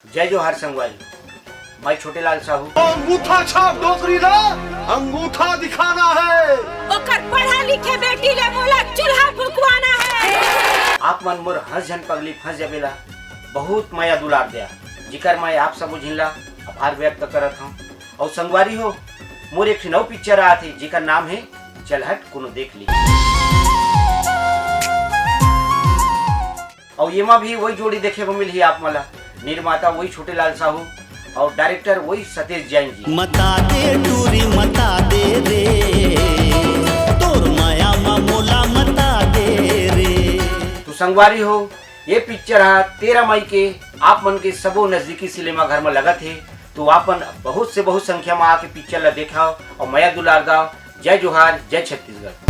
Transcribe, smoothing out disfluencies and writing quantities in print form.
जय जोहार संगवारी, मैं छोटे लाल साहू। अंगूठा छाप नौकरी ला, अंगूठा दिखाना है। ओकर पढ़ा लिखे बेटी ले मोला चूल्हा फुकवाना है। आप मन मोर हंस झन पगली फंस जबेला बहुत माया दुलार दिया, जिकर मैं आप सब बुझिला आभार व्यक्त करत हूँ। और संगवारी हो, मोर एक नौ पिक्चर आया थे जिकर नाम है चल हट कोनो देख ली। और ये में भी वही जोड़ी देखे को मिली आप मला, निर्माता वही छोटे लाल साहू और डायरेक्टर वही सतीश जैन जी। मता दे टूरी मता दे रे, तोर माया मा मोला मता दे रे। तो संगवारी हो, ये पिक्चर है 13 मई के आप मन के सबो नजदीकी सिनेमा घर में लगा थे। तो आपन बहुत से बहुत संख्या में आके पिक्चर ला देखा और माया दुलार गाओ। जय जोहार, जय छत्तीसगढ़।